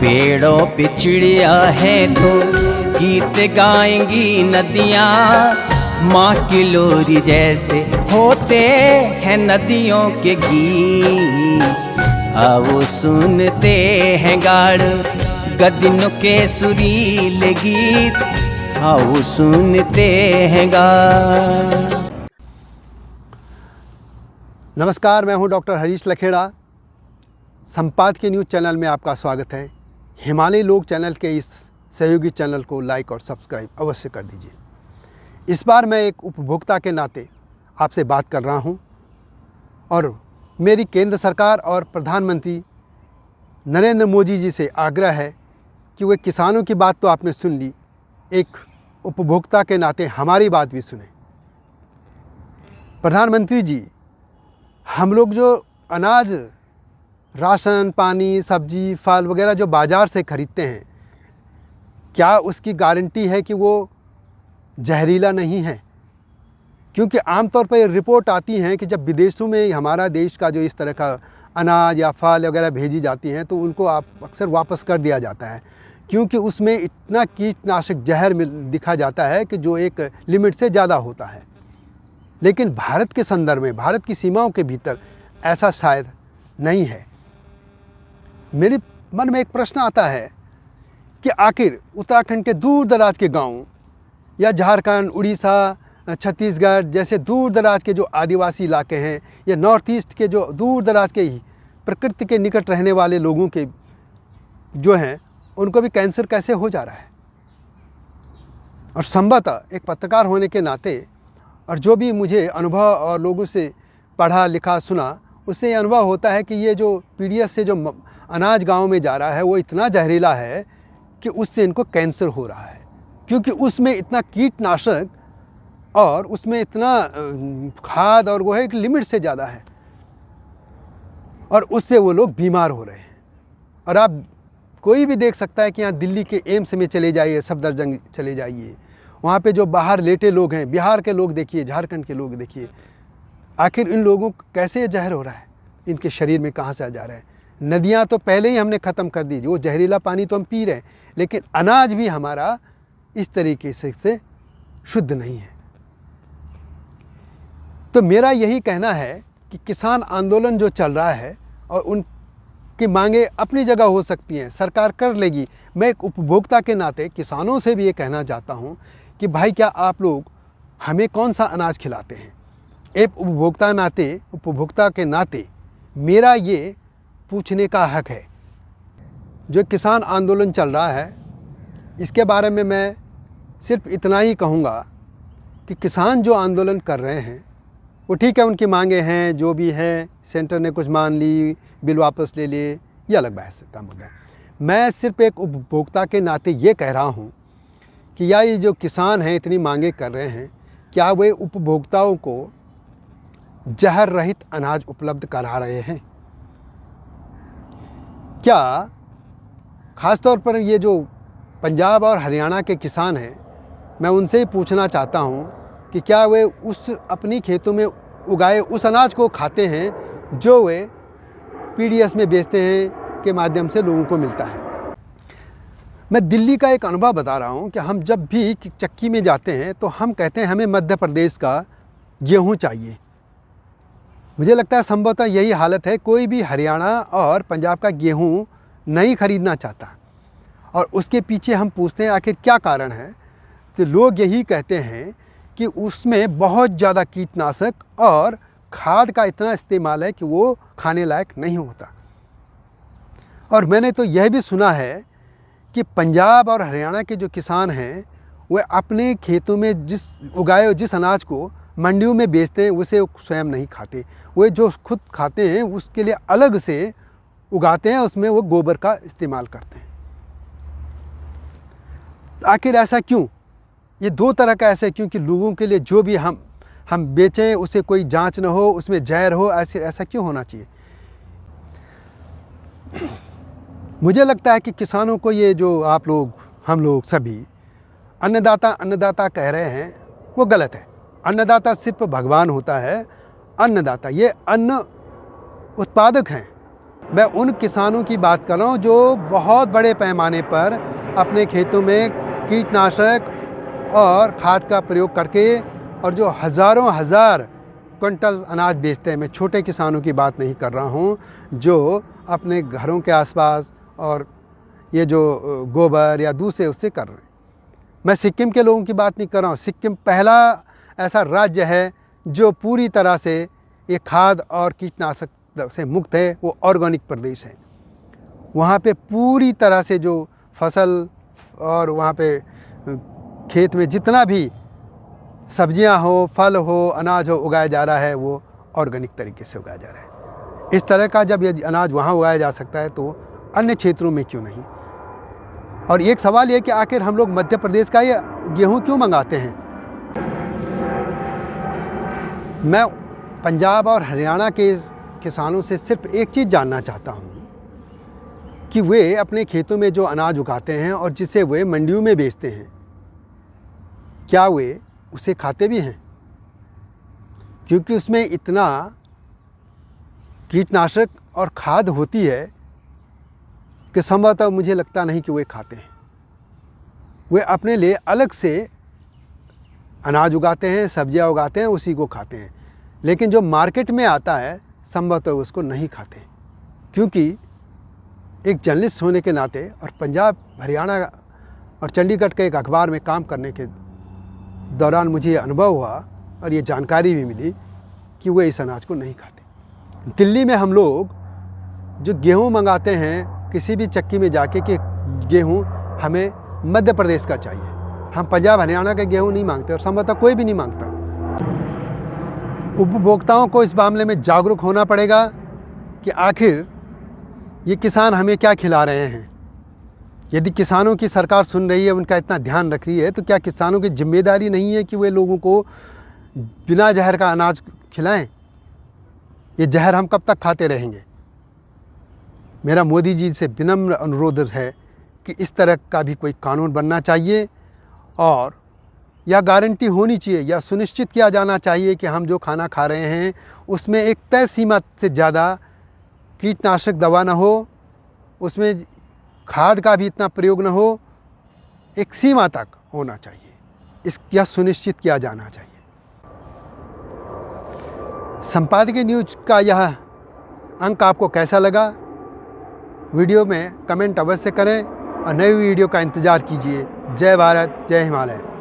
पेड़ों पे चिड़िया है तो गीत गाएंगी नदियाँ, माँ की लोरी जैसे होते हैं नदियों के गीत। आओ सुनते हैं गाड़ गदिनों के सुरीले गीत, आओ सुनते हैं गाड़। नमस्कार, मैं हूं डॉक्टर हरीश लखेड़ा। संपादकीय न्यूज़ चैनल में आपका स्वागत है। हिमालय लोक चैनल के इस सहयोगी चैनल को लाइक और सब्सक्राइब अवश्य कर दीजिए। इस बार मैं एक उपभोक्ता के नाते आपसे बात कर रहा हूं और मेरी केंद्र सरकार और प्रधानमंत्री नरेंद्र मोदी जी से आग्रह है कि वे किसानों की बात तो आपने सुन ली, एक उपभोक्ता के नाते हमारी बात भी सुने। प्रधानमंत्री जी, हम लोग जो अनाज, राशन पानी, सब्जी, फल वगैरह जो बाज़ार से ख़रीदते हैं, क्या उसकी गारंटी है कि वो जहरीला नहीं है? क्योंकि आमतौर पर रिपोर्ट आती हैं कि जब विदेशों में हमारा देश का जो इस तरह का अनाज या फल वगैरह भेजी जाती हैं तो उनको अक्सर वापस कर दिया जाता है, क्योंकि उसमें इतना कीटनाशक जहर दिखा जाता है कि जो एक लिमिट से ज़्यादा होता है। लेकिन भारत के संदर्भ में, भारत की सीमाओं के भीतर ऐसा शायद नहीं है। मेरे मन में एक प्रश्न आता है कि आखिर उत्तराखंड के दूर दराज के गांव या झारखंड, उड़ीसा, छत्तीसगढ़ जैसे दूर दराज के जो आदिवासी इलाके हैं या नॉर्थ ईस्ट के जो दूर दराज के प्रकृति के निकट रहने वाले लोगों के जो हैं, उनको भी कैंसर कैसे हो जा रहा है? और संभवतः एक पत्रकार होने के नाते और जो भी मुझे अनुभव और लोगों से पढ़ा लिखा सुना, उससे ये अनुभव होता है कि ये जो पीडीएस से जो अनाज गांव में जा रहा है वो इतना जहरीला है कि उससे इनको कैंसर हो रहा है, क्योंकि उसमें इतना कीटनाशक और उसमें इतना खाद और वो है एक लिमिट से ज़्यादा है और उससे वो लोग बीमार हो रहे हैं। और आप कोई भी देख सकता है कि यहाँ दिल्ली के एम्स में चले जाइए, सफदरजंग चले जाइए, वहाँ पे जो बाहर लेटे लोग हैं, बिहार के लोग देखिए, झारखंड के लोग देखिए, आखिर इन लोगों को कैसे जहर हो रहा है? इनके शरीर में कहाँ से आ जा रहा है? नदियाँ तो पहले ही हमने ख़त्म कर दी, वो जहरीला पानी तो हम पी रहे हैं, लेकिन अनाज भी हमारा इस तरीके से शुद्ध नहीं है। तो मेरा यही कहना है कि किसान आंदोलन जो चल रहा है और उनकी मांगे अपनी जगह हो सकती हैं, सरकार कर लेगी। मैं एक उपभोक्ता के नाते किसानों से भी ये कहना चाहता हूँ कि भाई, क्या आप लोग हमें कौन सा अनाज खिलाते हैं? एक उपभोक्ता के नाते मेरा ये पूछने का हक है। जो किसान आंदोलन चल रहा है, इसके बारे में मैं सिर्फ इतना ही कहूँगा कि किसान जो आंदोलन कर रहे हैं वो ठीक है, उनकी मांगे हैं, जो भी है, सेंटर ने कुछ मान ली, बिल वापस ले लिए, ये अलग बहस का मुद्दा है। मैं सिर्फ एक उपभोक्ता के नाते ये कह रहा हूँ कि या ये जो किसान हैं इतनी मांगे कर रहे हैं, क्या वे उपभोक्ताओं को जहर रहित अनाज उपलब्ध करा रहे हैं? क्या ख़ास तौर पर ये जो पंजाब और हरियाणा के किसान हैं, मैं उनसे ही पूछना चाहता हूँ कि क्या वे उस अपनी खेतों में उगाए उस अनाज को खाते हैं जो वे पीडीएस में बेचते हैं के माध्यम से लोगों को मिलता है? मैं दिल्ली का एक अनुभव बता रहा हूँ कि हम जब भी चक्की में जाते हैं तो हम कहते हैं हमें मध्य प्रदेश का गेहूँ चाहिए। मुझे लगता है संभवतः यही हालत है, कोई भी हरियाणा और पंजाब का गेहूँ नहीं खरीदना चाहता। और उसके पीछे हम पूछते हैं आखिर क्या कारण है, तो लोग यही कहते हैं कि उसमें बहुत ज़्यादा कीटनाशक और खाद का इतना इस्तेमाल है कि वो खाने लायक नहीं होता। और मैंने तो यह भी सुना है कि पंजाब और हरियाणा के जो किसान हैं वे अपने खेतों में जिस अनाज को मंडियों में बेचते हैं उसे स्वयं नहीं खाते, वे जो खुद खाते हैं उसके लिए अलग से उगाते हैं, उसमें वो गोबर का इस्तेमाल करते हैं। आखिर ऐसा क्यों? ये दो तरह का ऐसा क्योंकि लोगों के लिए जो भी हम बेचें उसे कोई जांच न हो, उसमें जहर हो, ऐसा क्यों होना चाहिए? मुझे लगता है कि किसानों को ये जो हम लोग सभी अन्नदाता कह रहे हैं वो गलत है। अन्नदाता सिर्फ भगवान होता है। अन्नदाता ये अन्न उत्पादक हैं, मैं उन किसानों की बात कर रहा हूँ जो बहुत बड़े पैमाने पर अपने खेतों में कीटनाशक और खाद का प्रयोग करके और जो हज़ारों हज़ार क्विंटल अनाज बेचते हैं। मैं छोटे किसानों की बात नहीं कर रहा हूँ जो अपने घरों के आसपास और ये जो गोबर या दूसरे उससे कर रहे हैं। मैं सिक्किम के लोगों की बात नहीं कर रहा हूँ। सिक्किम पहला ऐसा राज्य है जो पूरी तरह से ये खाद और कीटनाशक से मुक्त है। वो ऑर्गेनिक प्रदेश है। वहाँ पे पूरी तरह से जो फसल और वहाँ पे खेत में जितना भी सब्जियां हो, फल हो, अनाज हो उगाया जा रहा है वो ऑर्गेनिक तरीके से उगाया जा रहा है। इस तरह का जब ये अनाज वहाँ उगाया जा सकता है तो अन्य क्षेत्रों में क्यों नहीं। और एक सवाल ये कि आखिर हम लोग मध्य प्रदेश का ये गेहूँ क्यों मंगाते हैं। मैं पंजाब और हरियाणा के किसानों से सिर्फ एक चीज़ जानना चाहता हूँ कि वे अपने खेतों में जो अनाज उगाते हैं और जिसे वे मंडियों में बेचते हैं, क्या वे उसे खाते भी हैं? क्योंकि उसमें इतना कीटनाशक और खाद होती है कि संभवतः मुझे लगता नहीं कि वे खाते हैं। वे अपने लिए अलग से अनाज उगाते हैं, सब्जियां उगाते हैं, उसी को खाते हैं। लेकिन जो मार्केट में आता है संभवतः उसको नहीं खाते, क्योंकि एक जर्नलिस्ट होने के नाते और पंजाब, हरियाणा और चंडीगढ़ के एक अखबार में काम करने के दौरान मुझे ये अनुभव हुआ और ये जानकारी भी मिली कि वे इस अनाज को नहीं खाते। दिल्ली में हम लोग जो गेहूँ मंगाते हैं किसी भी चक्की में जाके कि गेहूँ हमें मध्य प्रदेश का चाहिए, हम पंजाब हरियाणा के गेहूँ नहीं मांगते और संभवतः कोई भी नहीं मांगता। उपभोक्ताओं को इस मामले में जागरूक होना पड़ेगा कि आखिर ये किसान हमें क्या खिला रहे हैं। यदि किसानों की सरकार सुन रही है, उनका इतना ध्यान रख रही है, तो क्या किसानों की जिम्मेदारी नहीं है कि वे लोगों को बिना जहर का अनाज खिलाएं? ये जहर हम कब तक खाते रहेंगे? मेरा मोदी जी से विनम्र अनुरोध है कि इस तरह का भी कोई कानून बनना चाहिए और यह गारंटी होनी चाहिए या सुनिश्चित किया जाना चाहिए कि हम जो खाना खा रहे हैं उसमें एक तय सीमा से ज़्यादा कीटनाशक दवा न हो, उसमें खाद का भी इतना प्रयोग न हो, एक सीमा तक होना चाहिए। यह सुनिश्चित किया जाना चाहिए। संपादकीय न्यूज़ का यह अंक आपको कैसा लगा? वीडियो में कमेंट अवश्य करें और नई वीडियो का इंतज़ार कीजिए। जय भारत, जय हिमालय।